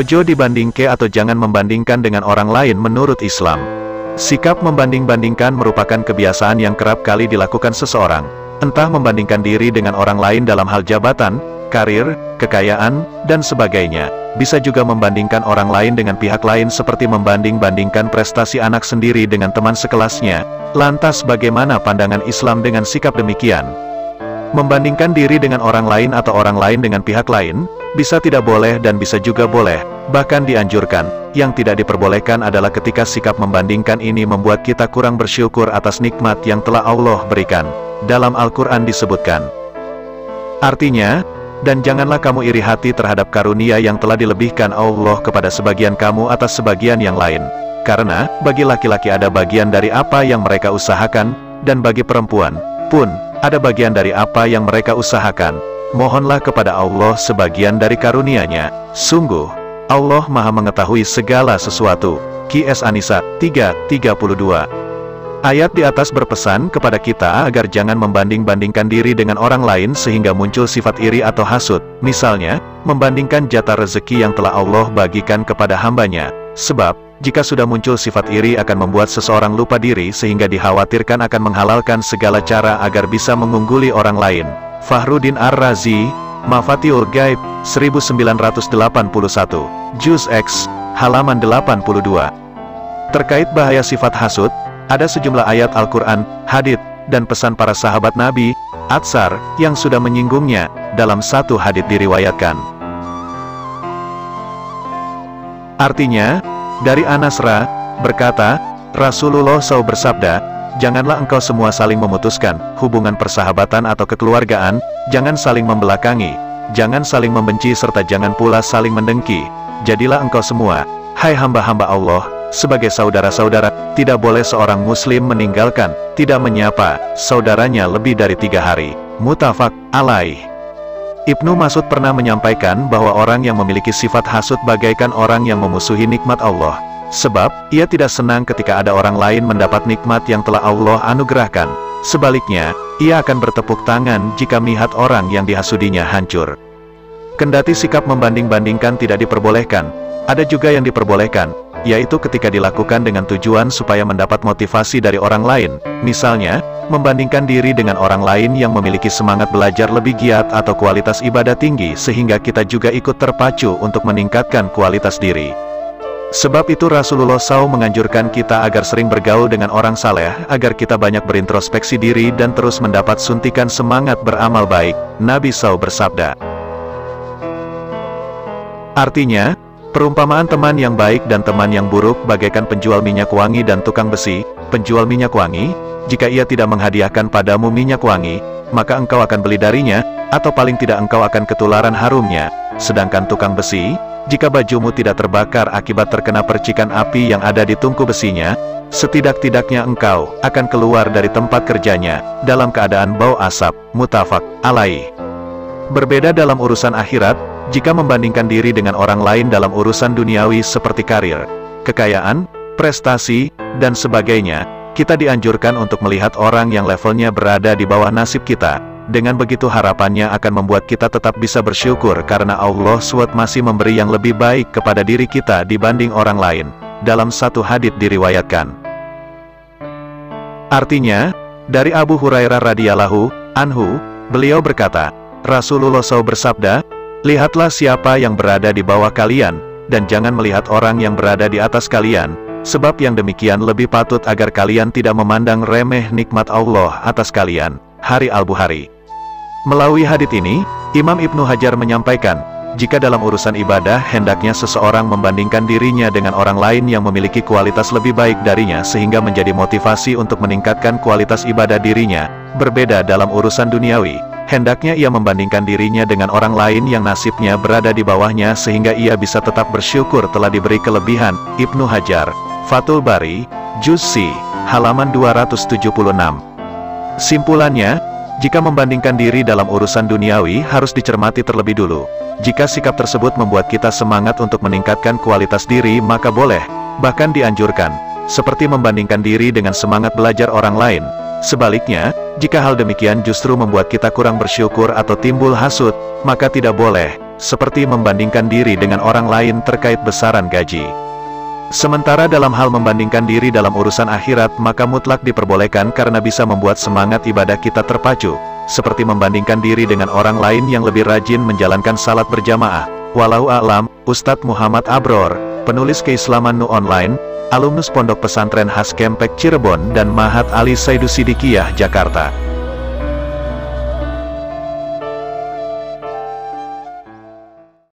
Ojo dibandingke atau jangan membandingkan dengan orang lain menurut Islam. Sikap membanding-bandingkan merupakan kebiasaan yang kerap kali dilakukan seseorang. Entah membandingkan diri dengan orang lain dalam hal jabatan, karir, kekayaan, dan sebagainya. Bisa juga membandingkan orang lain dengan pihak lain seperti membanding-bandingkan prestasi anak sendiri dengan teman sekelasnya. Lantas bagaimana pandangan Islam dengan sikap demikian? Membandingkan diri dengan orang lain atau orang lain dengan pihak lain, bisa tidak boleh dan bisa juga boleh, bahkan dianjurkan. Yang tidak diperbolehkan adalah ketika sikap membandingkan ini membuat kita kurang bersyukur atas nikmat yang telah Allah berikan. Dalam Al-Quran disebutkan, artinya, dan janganlah kamu iri hati terhadap karunia yang telah dilebihkan Allah kepada sebagian kamu atas sebagian yang lain. Karena, bagi laki-laki ada bagian dari apa yang mereka usahakan, dan bagi perempuan pun, ada bagian dari apa yang mereka usahakan. Mohonlah kepada Allah sebagian dari karunia-Nya. Sungguh, Allah Maha mengetahui segala sesuatu. Qs An-Nisa 3:32. Ayat di atas berpesan kepada kita agar jangan membanding-bandingkan diri dengan orang lain sehingga muncul sifat iri atau hasud. Misalnya, membandingkan jatah rezeki yang telah Allah bagikan kepada hambanya. Sebab, jika sudah muncul sifat iri akan membuat seseorang lupa diri sehingga dikhawatirkan akan menghalalkan segala cara agar bisa mengungguli orang lain. Fakhruddin Ar-Razi, Mafatihul Ghaib, 1981, Juz X, halaman 82. Terkait bahaya sifat hasud, ada sejumlah ayat Al-Quran, hadits, dan pesan para sahabat Nabi, Atsar, yang sudah menyinggungnya. Dalam satu hadits diriwayatkan, artinya, dari Anas berkata, Rasulullah SAW bersabda, janganlah engkau semua saling memutuskan hubungan persahabatan atau kekeluargaan, jangan saling membelakangi, jangan saling membenci serta jangan pula saling mendengki. Jadilah engkau semua, hai hamba-hamba Allah, sebagai saudara-saudara. Tidak boleh seorang muslim meninggalkan, tidak menyapa saudaranya lebih dari 3 hari. Muttafaq alaih. Ibnu Mas'ud pernah menyampaikan bahwa orang yang memiliki sifat hasud bagaikan orang yang memusuhi nikmat Allah. Sebab, ia tidak senang ketika ada orang lain mendapat nikmat yang telah Allah anugerahkan. Sebaliknya, ia akan bertepuk tangan jika melihat orang yang dihasudinya hancur. Kendati sikap membanding-bandingkan tidak diperbolehkan, ada juga yang diperbolehkan, yaitu ketika dilakukan dengan tujuan supaya mendapat motivasi dari orang lain. Misalnya, membandingkan diri dengan orang lain yang memiliki semangat belajar lebih giat atau kualitas ibadah tinggi sehingga kita juga ikut terpacu untuk meningkatkan kualitas diri. Sebab itu Rasulullah SAW menganjurkan kita agar sering bergaul dengan orang saleh, agar kita banyak berintrospeksi diri dan terus mendapat suntikan semangat beramal baik. Nabi SAW bersabda, artinya, perumpamaan teman yang baik dan teman yang buruk bagaikan penjual minyak wangi dan tukang besi. Penjual minyak wangi, jika ia tidak menghadiahkan padamu minyak wangi, maka engkau akan beli darinya, atau paling tidak engkau akan ketularan harumnya. Sedangkan tukang besi, jika bajumu tidak terbakar akibat terkena percikan api yang ada di tungku besinya, setidak-tidaknya engkau akan keluar dari tempat kerjanya dalam keadaan bau asap. Muttafaq alaih. Berbeda dalam urusan akhirat, jika membandingkan diri dengan orang lain dalam urusan duniawi seperti karir, kekayaan, prestasi, dan sebagainya, kita dianjurkan untuk melihat orang yang levelnya berada di bawah nasib kita. Dengan begitu harapannya akan membuat kita tetap bisa bersyukur karena Allah SWT masih memberi yang lebih baik kepada diri kita dibanding orang lain. Dalam satu hadits diriwayatkan, artinya, dari Abu Hurairah radhiyallahu anhu, beliau berkata, Rasulullah SAW bersabda, lihatlah siapa yang berada di bawah kalian, dan jangan melihat orang yang berada di atas kalian, sebab yang demikian lebih patut agar kalian tidak memandang remeh nikmat Allah atas kalian. Hari Al-Bukhari. Melalui hadits ini, Imam Ibnu Hajar menyampaikan, jika dalam urusan ibadah hendaknya seseorang membandingkan dirinya dengan orang lain yang memiliki kualitas lebih baik darinya sehingga menjadi motivasi untuk meningkatkan kualitas ibadah dirinya. Berbeda dalam urusan duniawi, hendaknya ia membandingkan dirinya dengan orang lain yang nasibnya berada di bawahnya sehingga ia bisa tetap bersyukur telah diberi kelebihan. Ibnu Hajar, Fathul Bari, Juz C, halaman 276. Simpulannya, jika membandingkan diri dalam urusan duniawi harus dicermati terlebih dulu. Jika sikap tersebut membuat kita semangat untuk meningkatkan kualitas diri maka boleh, bahkan dianjurkan, seperti membandingkan diri dengan semangat belajar orang lain. Sebaliknya, jika hal demikian justru membuat kita kurang bersyukur atau timbul hasud, maka tidak boleh, seperti membandingkan diri dengan orang lain terkait besaran gaji. Sementara dalam hal membandingkan diri dalam urusan akhirat maka mutlak diperbolehkan karena bisa membuat semangat ibadah kita terpacu, seperti membandingkan diri dengan orang lain yang lebih rajin menjalankan salat berjamaah. Walau a'lam, Ustadz Muhammad Abror, penulis Keislaman Nu Online, alumnus Pondok Pesantren Has Kempek Cirebon dan Mahat Ali Saidu Sidikiyah Jakarta.